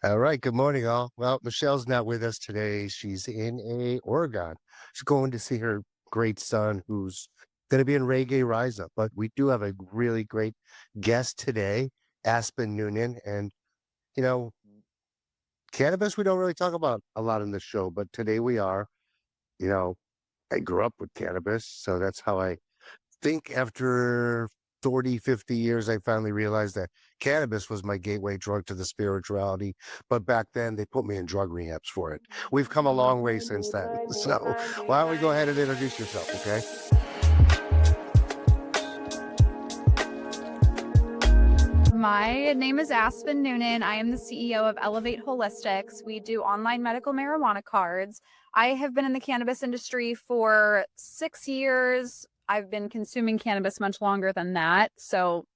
All right. Good morning, all. Well, Michelle's not with us today. She's in Oregon. She's going to see her great son, who's going to be in Reggae Rise Up. But we do have a really great guest today, Aspen Noonan. And you know, cannabis we don't really talk about a lot in the show, but today we are. You know, I grew up with cannabis, so that's how I think after 40, 50 years, I finally realized that cannabis was my gateway drug to the spirituality. But back then, they put me in drug rehabs for it. We've come a long way since then. So why don't we go ahead and introduce yourself, okay? My name is Aspen Noonan. I am the CEO of Elevate Holistics. We do online medical marijuana cards. I have been in the cannabis industry for 6 years. I've been consuming cannabis much longer than that. So,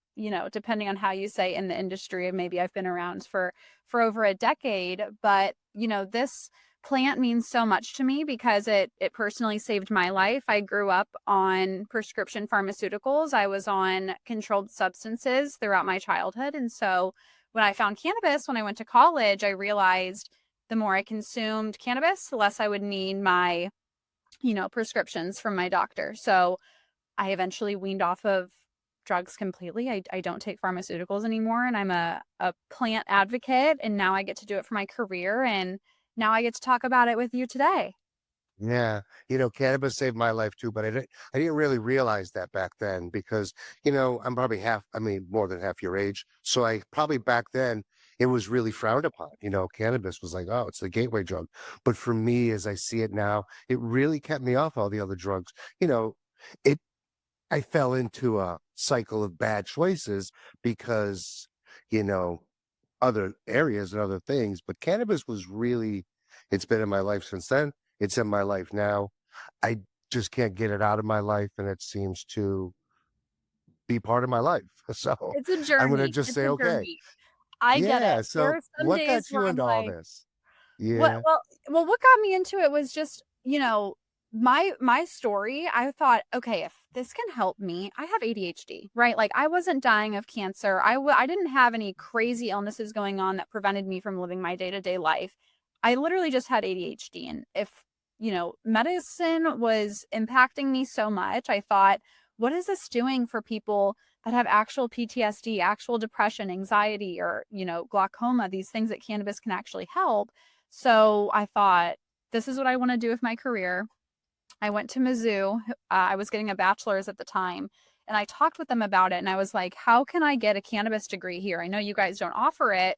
depending on how you say in the industry, maybe I've been around for over a decade. But, this plant means so much to me because it personally saved my life. I grew up on prescription pharmaceuticals. I was on controlled substances throughout my childhood. And so when I found cannabis when I went to college, I realized the more I consumed cannabis, the less I would need my, prescriptions from my doctor. So I eventually weaned off of drugs completely. I don't take pharmaceuticals anymore, and I'm a plant advocate, and now I get to do it for my career, and now I get to talk about it with you today. Yeah, cannabis saved my life too, but I didn't really realize that back then because, I'm probably more than half your age. So I probably back then it was really frowned upon. Cannabis was like, oh, it's the gateway drug. But for me, as I see it now, it really kept me off all the other drugs. You know, it I fell into a cycle of bad choices because, you know, other areas and other things, but cannabis was really, it's been in my life since then. It's in my life now. I just can't get it out of my life, and it seems to be part of my life. So It's a I'm gonna journey. just It's say, a okay. journey. I get it. Yeah. There So are some what days got where you I'm into all like, this? what Yeah. what got me into it was just, my story. I thought, okay, if this can help me, I have ADHD, right? Like I wasn't dying of cancer. I didn't have any crazy illnesses going on that prevented me from living my day-to-day life. I literally just had ADHD. And if, medicine was impacting me so much, I thought, what is this doing for people that have actual PTSD, actual depression, anxiety, or, glaucoma, these things that cannabis can actually help? So I thought, this is what I want to do with my career. I went to Mizzou. I was getting a bachelor's at the time, and I talked with them about it. And I was like, how can I get a cannabis degree here? I know you guys don't offer it,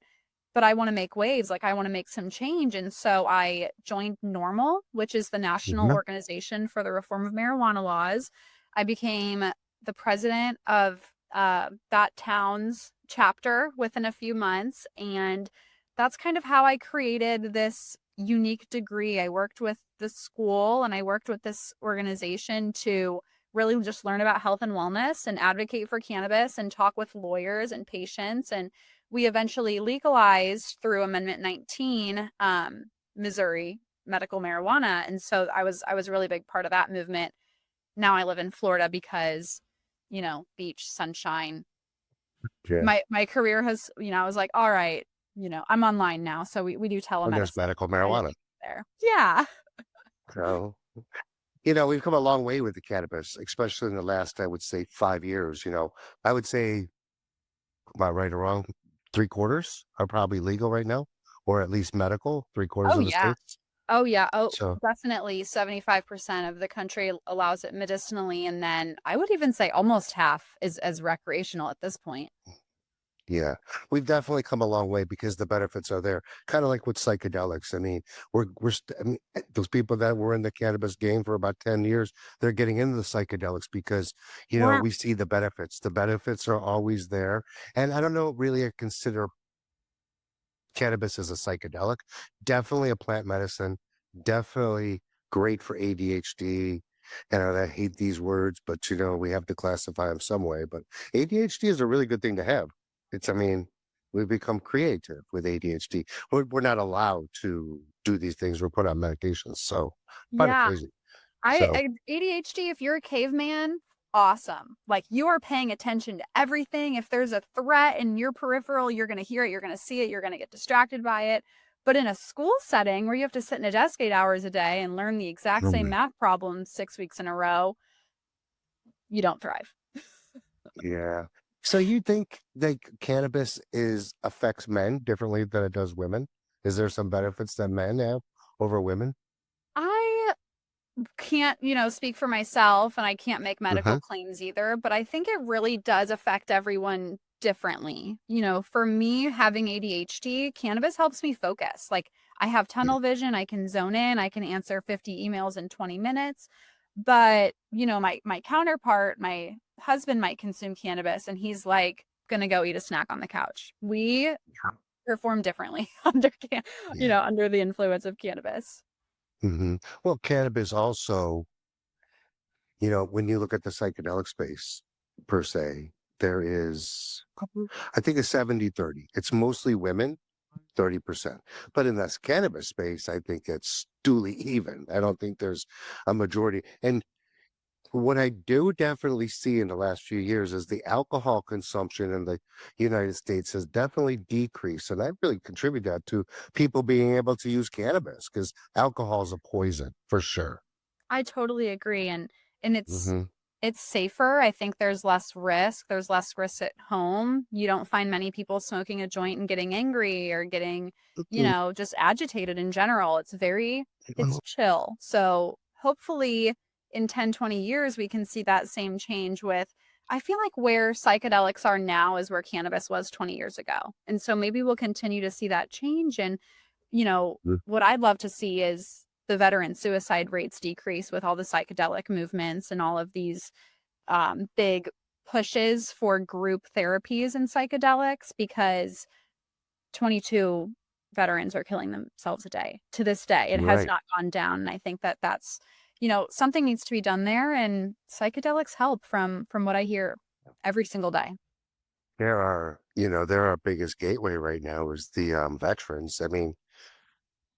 but I want to make waves. Like, I want to make some change. And so I joined NORML, which is the National Mhm. Organization for the Reform of Marijuana Laws. I became the president of that town's chapter within a few months. And that's kind of how I created this unique degree. I worked with the school and I worked with this organization to really just learn about health and wellness and advocate for cannabis and talk with lawyers and patients. And we eventually legalized through Amendment 19, Missouri medical marijuana. And so I was a really big part of that movement. Now I live in Florida because, beach, sunshine. Yeah. My career has, I was like, all right, I'm online now. So we do And there's telemedicine. medical I didn't marijuana. make it there. Yeah. So we've come a long way with the cannabis, especially in the last, I would say, 5 years. I would say, am I right or wrong? Three quarters are probably legal right now, or at least medical, three quarters Oh of the yeah. states. Oh yeah. Oh, So, definitely 75% of the country allows it medicinally. And then I would even say almost half is as recreational at this point. yeah, we've definitely come a long way because the benefits are there. Kind of like with psychedelics. I mean, those people that were in the cannabis game for about 10 years, they're getting into the psychedelics because, Yeah. we see the benefits. The benefits are always there. And I don't know, really, I consider cannabis as a psychedelic. Definitely a plant medicine. Definitely great for ADHD. And I hate these words, but we have to classify them some way. But ADHD is a really good thing to have. I mean, we become creative with ADHD. We're not allowed to do these things. We're put on medications. So kind of Yeah. crazy. I, So I ADHD, if you're a caveman, awesome. Like you are paying attention to everything. If there's a threat in your peripheral, you're going to hear it, you're going to see it, you're going to get distracted by it. But in a school setting where you have to sit in a desk 8 hours a day and learn the exact same Mm, math problems 6 weeks in a row, you don't thrive. yeah. So you think that cannabis is affects men differently than it does women? Is there some benefits that men have over women? I can't, speak for myself and I can't make medical Hmm. claims either, but I think it really does affect everyone differently. For me, having ADHD, cannabis helps me focus. Like I have tunnel vision, I can zone in, I can answer 50 emails in 20 minutes. But, my counterpart, my husband might consume cannabis and he's like gonna go eat a snack on the couch. We perform differently Yeah. under the influence of cannabis. Hmm. Well, cannabis also, when you look at the psychedelic space per se, there is, I think, a 70-30. It's mostly women, 30%. But in this cannabis space, I think it's duly even. I don't think there's a majority. And what I do definitely see in the last few years is the alcohol consumption in the United States has definitely decreased. And I really contribute that to people being able to use cannabis because alcohol is a poison for sure. I totally agree, and Hmm. it's safer. I think there's less risk. There's less risk at home. You don't find many people smoking a joint and getting angry or getting, just agitated in general. It's chill. So hopefully in 10, 20 years, we can see that same change with, I feel like where psychedelics are now is where cannabis was 20 years ago. And so maybe we'll continue to see that change. And what I'd love to see is the veteran suicide rates decrease with all the psychedelic movements and all of these big pushes for group therapies and psychedelics because 22 veterans are killing themselves a day to this day. It has Right. not gone down. And I think that that's, something needs to be done there. And psychedelics help from what I hear every single day. They're our biggest gateway right now is the veterans. I mean,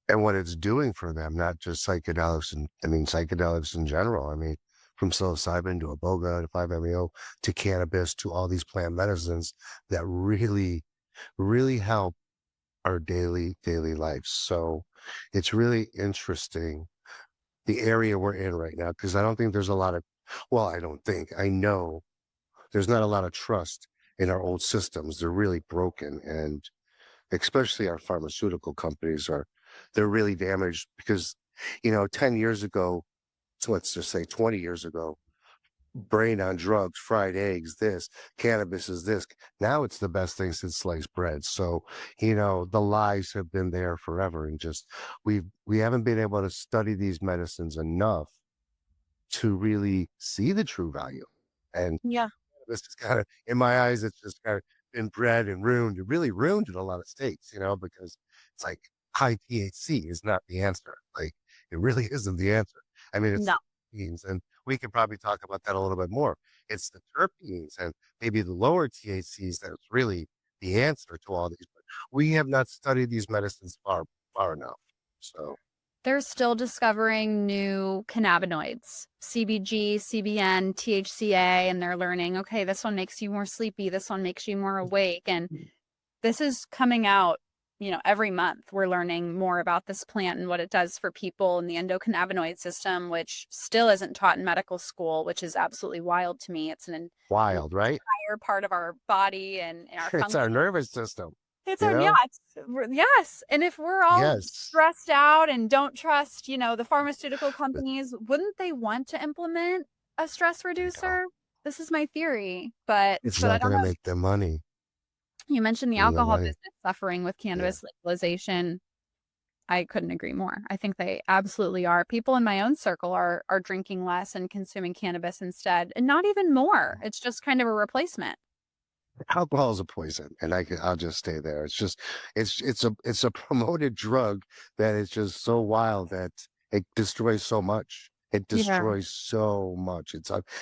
and what it's doing for them, not just psychedelics and I mean psychedelics in general. I mean, from psilocybin to iboga to 5-MeO to cannabis to all these plant medicines that really, really help our daily lives. So it's really interesting the area we're in right now because I don't think there's a lot of well, I don't think I know there's not a lot of trust in our old systems. They're really broken and especially our pharmaceutical companies they're really damaged because 10 years ago, so let's just say 20 years ago, brain on drugs, fried eggs, this cannabis is this. Now it's the best thing since sliced bread. So the lies have been there forever and just we haven't been able to study these medicines enough to really see the true value. And Yeah. this is kind of, in my eyes, it's just kind of been bred and ruined. It really ruined in a lot of states, because it's like high THC is not the answer. Like it really isn't the answer. I mean, it's No. the terpenes, and we can probably talk about that a little bit more. It's the terpenes and maybe the lower THCs that's really the answer to all these. But we have not studied these medicines far enough. So They're still discovering new cannabinoids, CBG, CBN, THCA, and they're learning, okay, this one makes you more sleepy, this one makes you more awake. And this is coming out, every month. We're learning more about this plant and what it does for people in the endocannabinoid system, which still isn't taught in medical school, which is absolutely wild to me. It's an wild, right? entire part of our body and our It's our function. nervous system, It's you our yeah, know? yes, and if we're all Yes. stressed out and don't trust, the pharmaceutical companies, wouldn't they want to implement a stress I know. reducer? This is my theory, but It's I not don't gonna know. make them money. You mentioned the No alcohol money. business suffering with Yeah. cannabis legalization. I couldn't agree more. I think they absolutely are. People in my own circle are drinking less and consuming cannabis instead, and not even more. It's just kind of a replacement. Alcohol is a poison, and I'll just stay there. It's just it's a promoted drug that is just so wild that it destroys so much. It Yeah. destroys so much.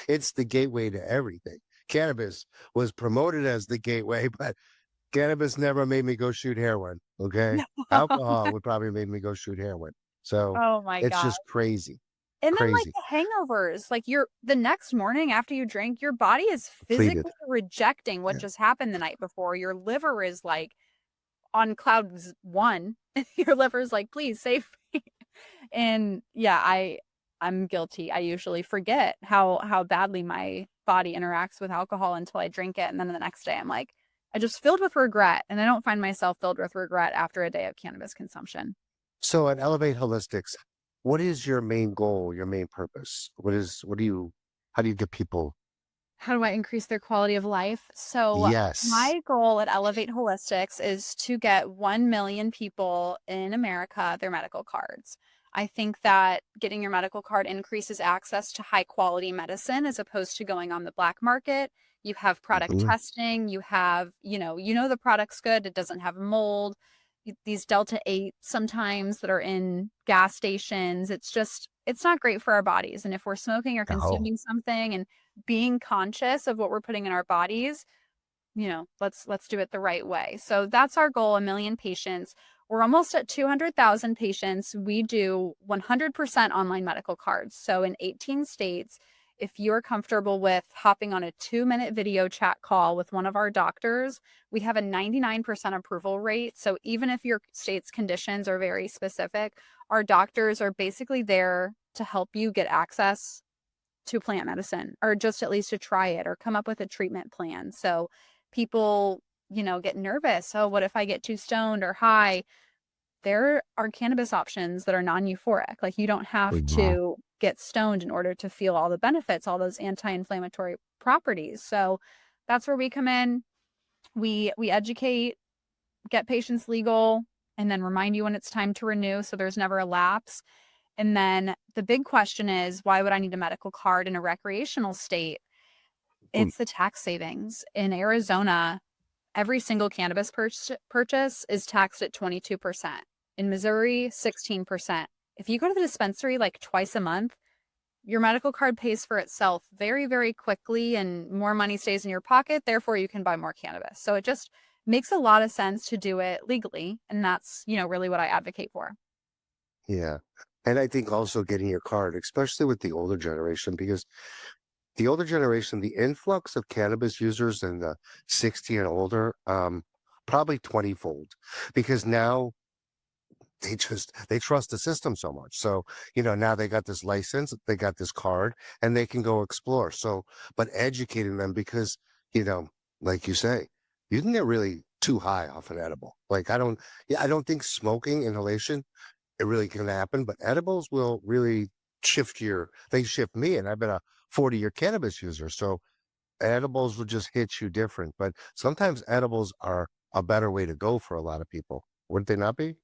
It's the gateway to everything. Cannabis was promoted as the gateway, but cannabis never made me go shoot heroin. Okay. Alcohol would probably made me go shoot heroin. So Oh my it's god. just crazy. And then, like, Crazy. the hangovers, like, you're the next morning after you drink, your body is Depleted. physically rejecting what Yeah. just happened the night before. Your liver is, like, on cloud 1. Your liver's like, "Please save me." And, yeah, I'm guilty. I usually forget how badly my body interacts with alcohol until I drink it, and then the next day, I'm like, I just filled with regret, and I don't find myself filled with regret after a day of cannabis consumption. So at Elevate Holistics, what is your main goal, your main purpose? How do you get people? How do I increase their quality of life? So, Yes. my goal at Elevate Holistics is to get 1 million people in America their medical cards. I think that getting your medical card increases access to high quality medicine as opposed to going on the black market. You have product Mhm. testing, you know the product's good, it doesn't have mold. These Delta 8 sometimes that are in gas stations, it's not great for our bodies. And if we're smoking or No. consuming something and being conscious of what we're putting in our bodies, let's do it the right way. So that's our goal, 1 million patients. We're almost at 200,000 patients. We do 100% online medical cards. So in 18 states, if you're comfortable with hopping on a 2-minute video chat call with one of our doctors, we have a 99% approval rate. So even if your state's conditions are very specific, our doctors are basically there to help you get access to plant medicine, or just at least to try it or come up with a treatment plan. So people, get nervous. Oh, what if I get too stoned or high? There are cannabis options that are non-euphoric. Like, you don't have Wow. to get stoned in order to feel all the benefits, all those anti-inflammatory properties. So that's where we come in. We educate, get patients legal, and then remind you when it's time to renew so there's never a lapse. And then the big question is, why would I need a medical card in a recreational state? Mm. It's the tax savings. In Arizona, every single cannabis purchase is taxed at 22%. In Missouri, 16%. If you go to the dispensary like twice a month, your medical card pays for itself very, very quickly and more money stays in your pocket. Therefore, you can buy more cannabis. So it just makes a lot of sense to do it legally. And that's, really what I advocate for. Yeah. And I think also getting your card, especially with the older generation, because the older generation, the influx of cannabis users in the 60 and older, probably 20-fold, because now they trust the system so much. So, now they got this license, they got this card, and they can go explore. So, but educating them because, you know, like you say, you can get really too high off an edible. Like I don't think smoking inhalation it really can happen, but edibles will really they shift me, and I've been a 40-year cannabis user. So edibles will just hit you different. But sometimes edibles are a better way to go for a lot of people. Wouldn't they not be?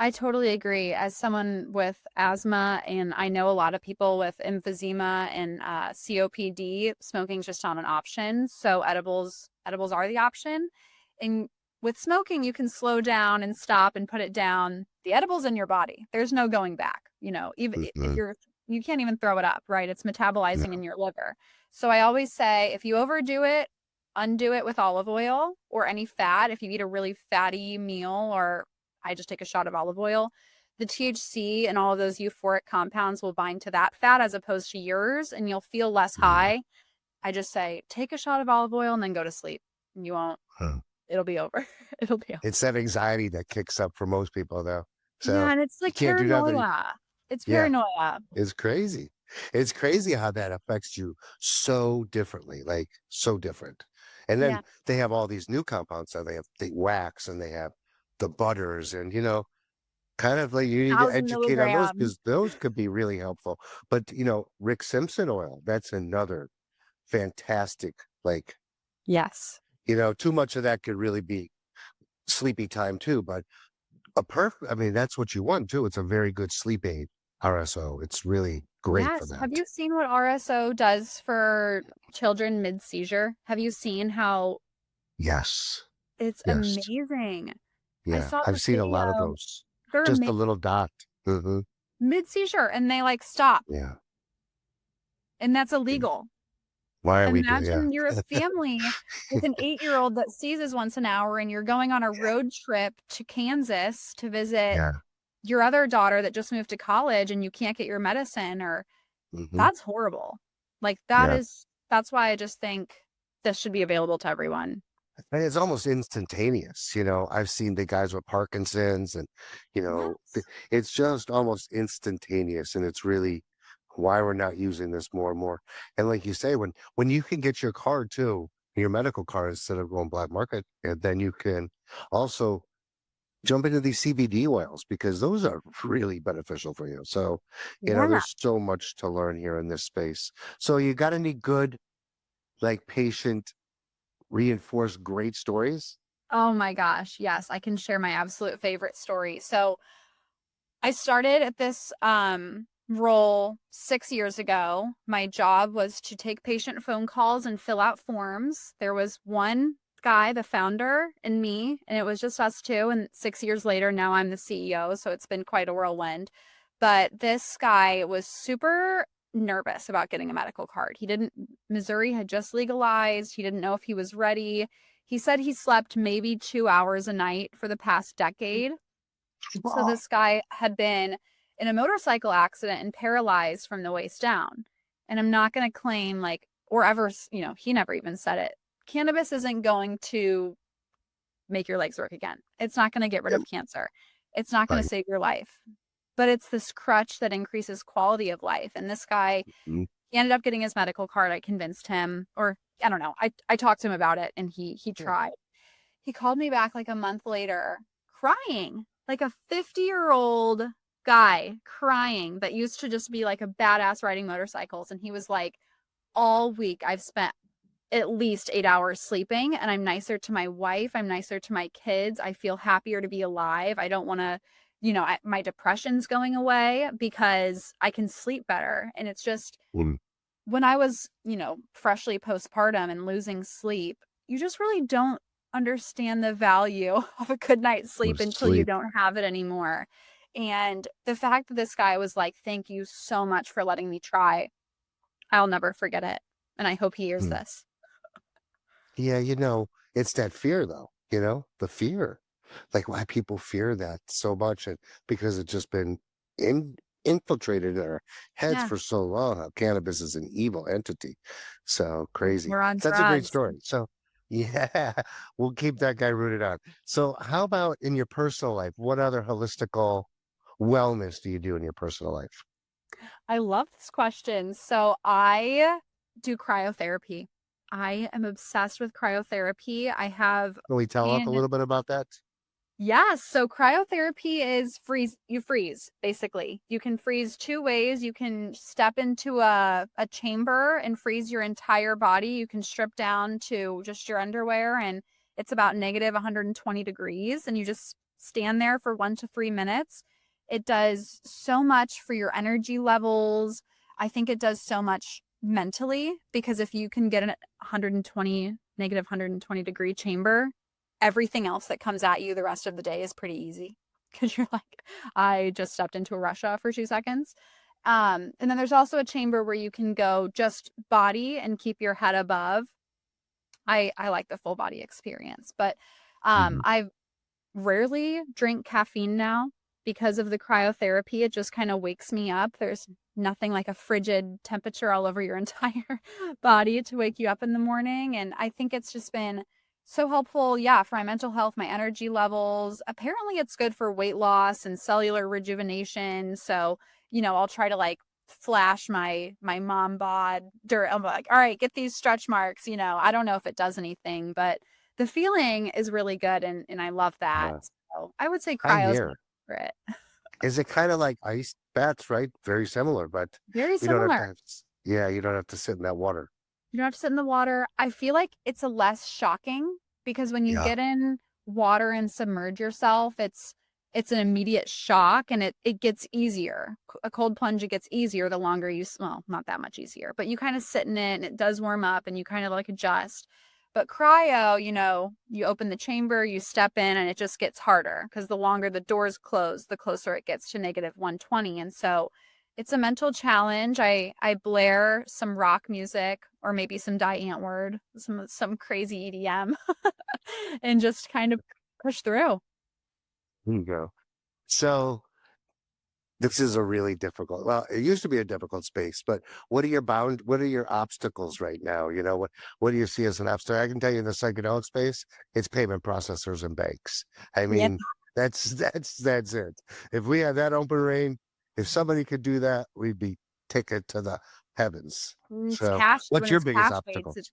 I totally agree. As someone with asthma, and I know a lot of people with emphysema and COPD, smoking's just not an option. So edibles are the option. And with smoking, you can slow down and stop and put it down. The edibles in your body. There's no going back. Even if Mhm. you can't even throw it up, right? It's metabolizing No. in your liver. So I always say, if you overdo it, undo it with olive oil or any fat. If you eat a really fatty meal, or I just take a shot of olive oil, the THC and all of those euphoric compounds will bind to that fat as opposed to yours, and you'll feel less Yeah. high. I just say, take a shot of olive oil and then go to sleep. You won't, Huh. it'll be over. It'll be over. It's that anxiety that kicks up for most people, though. Yeah, So and it's you like can't do nothing. paranoia. It's Yeah, paranoia. it's crazy. It's crazy how that affects you so differently, like so different. And then Yeah. they have all these new compounds. So they have the wax and they have the butters, and kind of like you need to 1,000 educate on those milligrams. because those could be really helpful. But Rick Simpson oil, that's another fantastic, like, Yes. too much of that could really be sleepy time too. But I mean, that's what you want too. It's a very good sleep aid, RSO. It's really great for Yes. Have that. you seen what RSO does for children mid-seizure? Have you seen how Yes. it's Yes. amazing? I Yeah. saw I've the seen a lot of video. those. They're Just a amazing. little dot. Hmm. Mid-seizure, and they like stop, Yeah. and that's Yeah. illegal. Why are we doing? Yeah. Imagine you're a family with an 8-year-old that seizes once an hour, and you're going on a road trip to Kansas to visit Yeah. your other daughter that just moved to college and you can't get your medicine, or Hmm. that's horrible. Like Yeah. that's why I just think this should be available to everyone. And it's almost instantaneous. I've seen the guys with Parkinson's and, Yes. it's just almost instantaneous. And it's really why we're not using this more and more. And like you say, when you can get your card too, your medical card instead of going black market, and then you can also jump into these CBD oils because those are really beneficial for you. So, Yeah. there's so much to learn here in this space. So you got any good, like patient reinforced great stories? Oh my gosh. Yes, I can share my absolute favorite story. So I started at this role 6 years ago. My job was to take patient phone calls and fill out forms. There was one guy, the founder, and me, and it was just us two. And 6 years later, now I'm the CEO. So it's been quite a whirlwind. But this guy was super nervous about getting a medical card. Missouri had just legalized. He didn't know if he was ready. He said he slept maybe 2 hours a night for the past decade. So Oh, this guy had been in a motorcycle accident and paralyzed from the waist down. And I'm not going to claim like, or ever, he never even said it. Cannabis isn't going to make your legs work again. It's not going to get rid yeah, of cancer. It's not going to right. save your life. But it's this crutch that increases quality of life. And this guy, Mm, he ended up getting his medical card. I convinced him, or I don't know. I talked to him about it and he yeah. tried. He called me back like a month later, crying, like a 50-year-old guy crying that used to just be like a badass riding motorcycles. And he was like, all week I've spent at least 8 hours sleeping, and I'm nicer to my wife. I'm nicer to my kids. I feel happier to be alive. I don't want to, my depression's going away because I can sleep better. And it's just, Mm, when I was, freshly postpartum and losing sleep, you just really don't understand the value of a good night's sleep was until you sleep. don't have it anymore. And the fact that this guy was like, "Thank you so much for letting me try," I'll never forget it. And I hope he hears Mm. this. Yeah, it's that fear though, the fear. Like why people fear that so much and because it's just been in infiltrated in our heads Yeah, for so long how cannabis is an evil entity. So crazy. we're on That's a great drugs. story. So yeah, we'll keep that guy rooted out. So how about in your personal life? What other holistical wellness do you do in your personal life? I love this question. So I do cryotherapy. I am obsessed with cryotherapy. I have Can we tell us a in little bit about that? Yes. So cryotherapy is you freeze, basically. You can freeze two ways. You can step into a chamber and freeze your entire body. You can strip down to just your underwear, and it's about negative 120 degrees. And you just stand there for 1 to 3 minutes. It does so much for your energy levels. I think it does so much mentally, because if you can get a 120, negative 120-degree chamber, everything else that comes at you the rest of the day is pretty easy, because you're like, I just stepped into Russia for 2 seconds. And then there's also a chamber where you can go just body and keep your head above. I like the full body experience, but Mhm. I rarely drink caffeine now because of the cryotherapy. It just kind of wakes me up. There's nothing like a frigid temperature all over your entire body to wake you up in the morning. And I think it's just been so helpful, yeah, for my mental health, my energy levels. Apparently, it's good for weight loss and cellular rejuvenation. So, I'll try to like flash my mom bod. I'm like, all right, get these stretch marks. I don't know if it does anything, but the feeling is really good, and I love that. Uh, So I would say I cryo is my hear. favorite. Is it kind of like ice baths, right? Very similar, but Very you don't have similar. to yeah, you don't have to sit in that water. You don't have to sit in the water. I feel like it's a less shocking, because when you Yeah. get in water and submerge yourself, it's an immediate shock, and it gets easier. A cold plunge, it gets easier the longer well, not that much easier, but you kind of sit in it and it does warm up and you kind of like adjust. But cryo, you open the chamber, you step in, and it just gets harder, because the longer the doors close, the closer it gets to negative 120. And so it's a mental challenge. I blare some rock music, or maybe some Die Antwoord, some crazy EDM, and just kind of push through. There you go. So This is a really difficult, well, it used to be a difficult space, but what are your obstacles right now? What do you see as an obstacle? I can tell you in the psychedelic space, it's payment processors and banks. I Yeah. mean, that's it. If we had that open reign, if somebody could do that, we'd be ticket to the heavens. It's So cash when what's your it's biggest cash based, obstacle? it's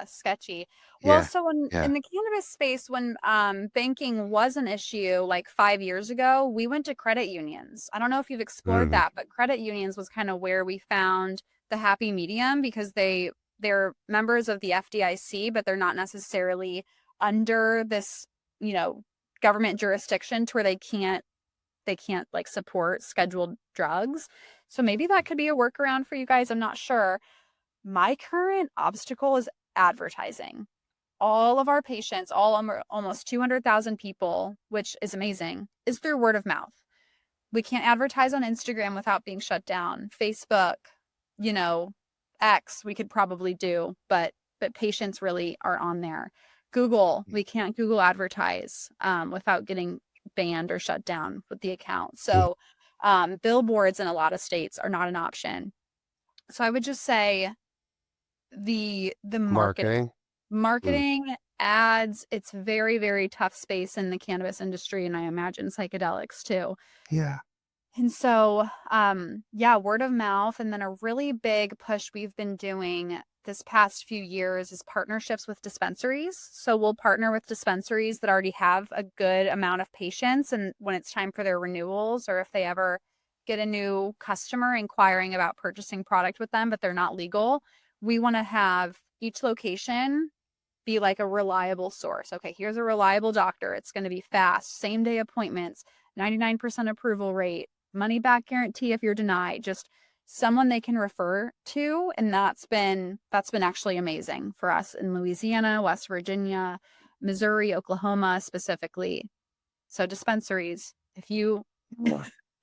sketchy. Well, Yeah, so in yeah. the cannabis space, when banking was an issue like 5 years ago, we went to credit unions. I don't know if you've explored Hmm. that, but credit unions was kind of where we found the happy medium because they're members of the FDIC, but they're not necessarily under this, you know, government jurisdiction to where they can't like support scheduled drugs. So maybe that could be a workaround for you guys. I'm not sure. My current obstacle is advertising. All of our patients, almost 200,000 people, which is amazing, is through word of mouth. We can't advertise on Instagram without being shut down. Facebook, you know, X, we could probably do, but patients really are on there. Google, we can't Google advertise without getting banned or shut down with the account. So billboards in a lot of states are not an option. So I would just say the marketing Marketing. Mm. marketing ads, it's very very tough space in the cannabis industry, and I imagine psychedelics too. Yeah. And so yeah, word of mouth, and then a really big push we've been doing this past few years is partnerships with dispensaries. So we'll partner with dispensaries that already have a good amount of patients, and when it's time for their renewals, or if they ever get a new customer inquiring about purchasing product with them but they're not legal, we want to have each location be like a reliable source. Okay, here's a reliable doctor. It's going to be fast, same day appointments, 99% approval rate, money back guarantee if you're denied. Just someone they can refer to, and that's been actually amazing for us in Louisiana, West Virginia, Missouri, Oklahoma specifically. So dispensaries, if you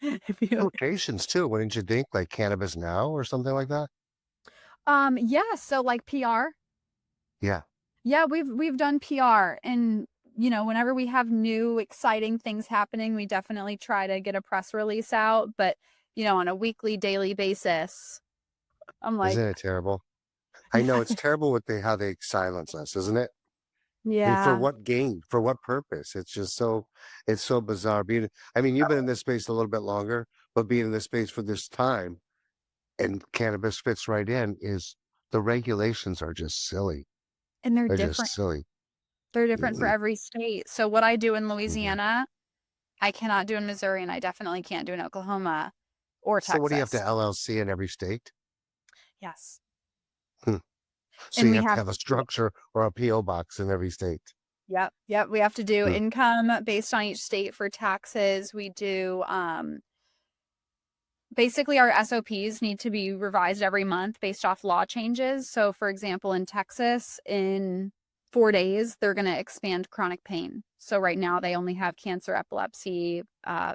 if you Locations too, wouldn't you think? Like Cannabis Now or something like that? yeah, so like PR. Yeah. Yeah, we've done PR, and whenever we have new exciting things happening, we definitely try to get a press release out, but on a weekly, daily basis, I'm like, Isn't it terrible? I know yeah, it's terrible how they silence us, isn't it? I mean, for yeah, what gain? For what purpose? It's so bizarre. I mean, you've been in this space a little bit longer, but being in this space for this time and cannabis fits right in is the regulations are just silly. and they're They're just different. silly. They're different for Mhm, every state. So what I do in mhm. Louisiana, I cannot do in Missouri, and I definitely can't do in Oklahoma or So what do you have to Texas. LLC in every state? Yes. Hmm. So And you we have to have have a to do structure or a PO box in every state. Yep, yep. We have to do Hmm. income based on each state for taxes. We do basically our SOPs need to be revised every month based off law changes. So for example, in Texas, in 4 days, they're going to expand chronic pain. So right now they only have cancer, epilepsy,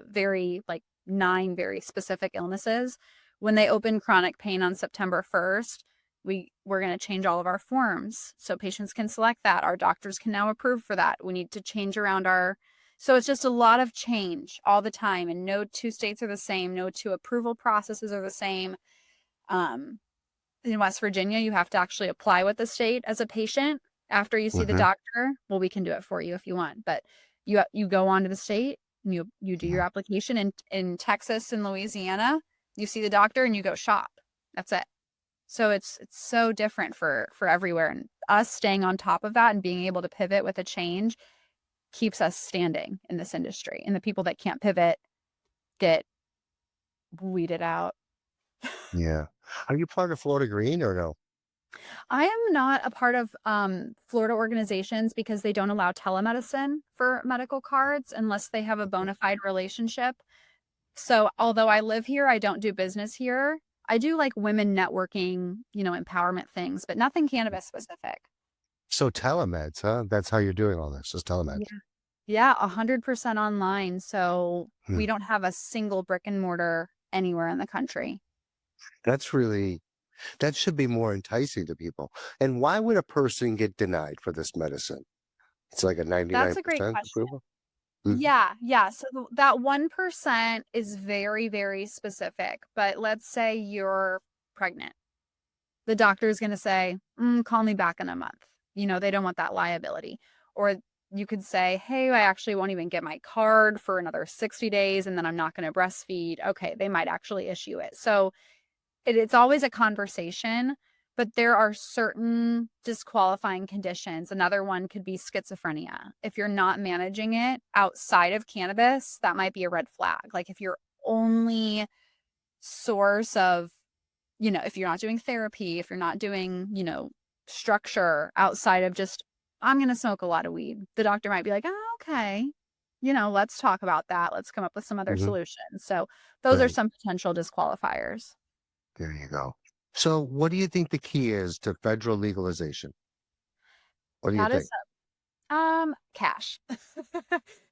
very like 9 very specific illnesses. When they open chronic pain on September 1st, we're going to change all of our forms so patients can select that. Our doctors can now approve for that. We need to change around our so it's just a lot of change all the time, and no two states are the same. No two approval processes are the same. Um, in West Virginia, you have to actually apply with the state as a patient after you see the Hmm. doctor. Well, we can do it for you if you want, but you go on to the state and you do your Yeah. application in Texas and Louisiana. You see the doctor and you go shop. That's it. So it's so different for everywhere, and us staying on top of that and being able to pivot with a change keeps us standing in this industry. And the people that can't pivot get weeded out. Yeah. Are you part of Florida Green or no? I am not a part of Florida organizations because they don't allow telemedicine for medical cards unless they have a Okay. bona fide relationship. So although I live here, I don't do business here. I do like women networking, empowerment things, but nothing cannabis specific. So telemeds, huh? That's how you're doing all this, is Yeah. telemeds. Yeah, 100% online. So Hmm. we don't have a single brick and mortar anywhere in the country. That's really, that should be more enticing to people. And why would a person get denied for this medicine? It's like a That's a great 99% question. approval. Mhm. Yeah. So that 1% is very, very specific. But let's say you're pregnant. The doctor is going to say, call me back in a month. They don't want that liability. Or you could say, hey, I actually won't even get my card for another 60 days and then I'm not going to breastfeed. Okay, they might actually issue it. So it's always a conversation, but there are certain disqualifying conditions. Another one could be schizophrenia. If you're not managing it outside of cannabis, that might be a red flag. Like if your only source of, if you're not doing therapy, if you're not doing, structure outside of just, I'm going to smoke a lot of weed, the doctor might be like, oh, okay, let's talk about that. Let's come up with some other Mhm. solutions. So those are Right. some potential disqualifiers. There you go. So what do you think the key is to federal legalization? What do you That is think? cash.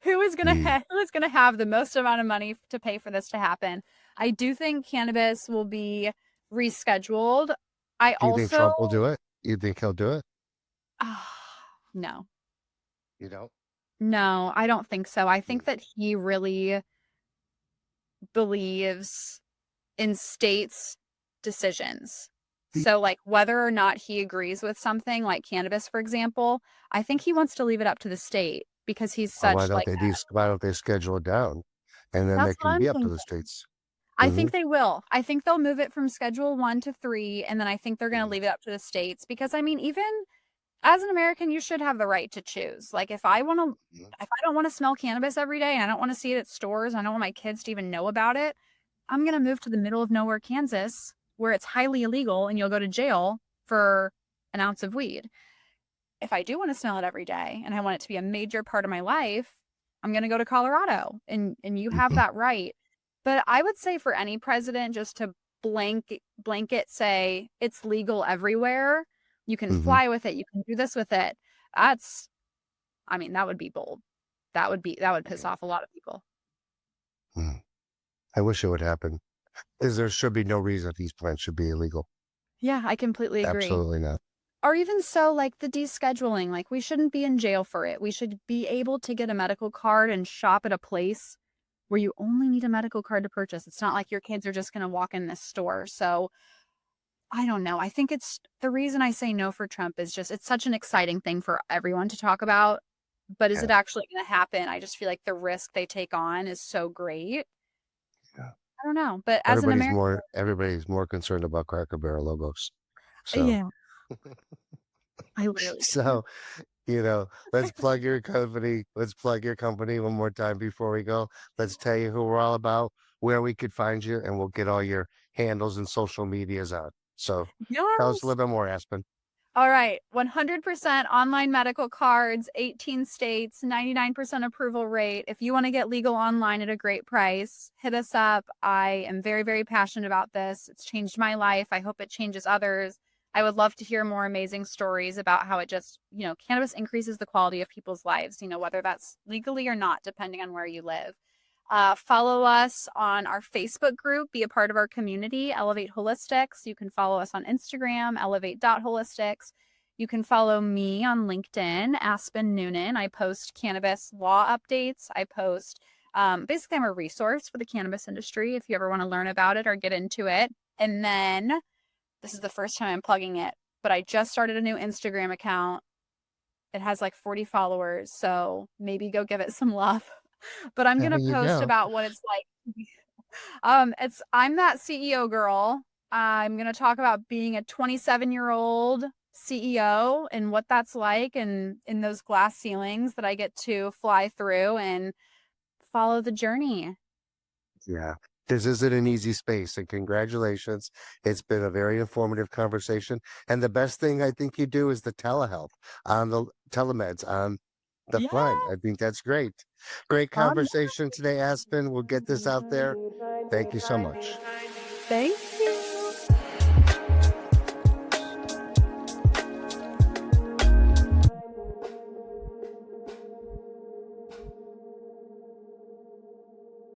Who is gonna Mm. who is gonna have the most amount of money to pay for this to happen? I do think cannabis will be rescheduled. I Do you think also Trump will do it? You think he'll do it? no. You know? No, I don't think so. I think Mm. that he really believes in states' decisions. He- So, like, whether or not he agrees with something like cannabis, for example, I think he wants to leave it up to the state because he's Why such don't like they why don't they schedule it down and then they that's what can I'm be up to the thinking. states? I Hmm. think they will. I think they'll move it from Schedule 1 to 3, and then I think they're gonna leave it up to the states because, I mean, even as an American, you should have the right to choose. Like, if I don't wanna smell cannabis every day and I don't wanna see it at stores, I don't want my kids to even know about it, I'm gonna move to the middle of nowhere, Kansas, where it's highly illegal and you'll go to jail for an ounce of weed. If I do wanna smell it every day and I want it to be a major part of my life, I'm gonna go to Colorado, and you have Hmm. that right. But I would say for any president just to blanket say it's legal everywhere, you can Hmm. fly with it, you can do this with it. That's I mean, that would be bold. That would piss off a lot of people. I wish it would happen. Is there should be no reason these plants should be illegal. Yeah, I completely agree. Absolutely not. Or even so, like the descheduling, like we shouldn't be in jail for it. We should be able to get a medical card and shop at a place where you only need a medical card to purchase. It's not like your kids are just going to walk in this store. So I don't know. I think it's the reason I say no for Trump is just it's such an exciting thing for everyone to talk about. But is Yeah. it actually going to happen? I just feel like the risk they take on is so great. Yeah. I don't know. But as an American, Everybody's more concerned about Cracker Barrel logos. So yeah, I literally can't. so let's plug your company. Let's plug your company one more time before we go. Let's tell you who we're all about, where we could find you, and we'll get all your handles and social medias out. So tell us a Yes. little bit more, Aspen. All right, 100% online medical cards, 18 states, 99% approval rate. If you want to get legal online at a great price, hit us up. I am very, very passionate about this. It's changed my life. I hope it changes others. I would love to hear more amazing stories about how it just, cannabis increases the quality of people's lives, whether that's legally or not, depending on where you live. Follow us on our Facebook group, be a part of our community, Elevate Holistics. You can follow us on Instagram, elevate.holistics. You can follow me on LinkedIn, Aspen Noonan. I post cannabis law updates. I post, basically, I'm a resource for the cannabis industry if you ever want to learn about it or get into it. And then this is the first time I'm plugging it, but I just started a new Instagram account. It has like 40 followers, so maybe go give it some love. But I'm There gonna you post go. about what it's like. It's I'm that CEO girl. I'm gonna talk about being a 27-year-old CEO and what that's like, and in those glass ceilings that I get to fly through and follow the journey. Yeah. This isn't an easy space, and congratulations. It's been a very informative conversation. And the best thing I think you do is the telehealth on the telemeds on the Yeah. front. I think that's great. Great Yeah. conversation today, Aspen. We'll get this out there. Thank you so much. Thank you.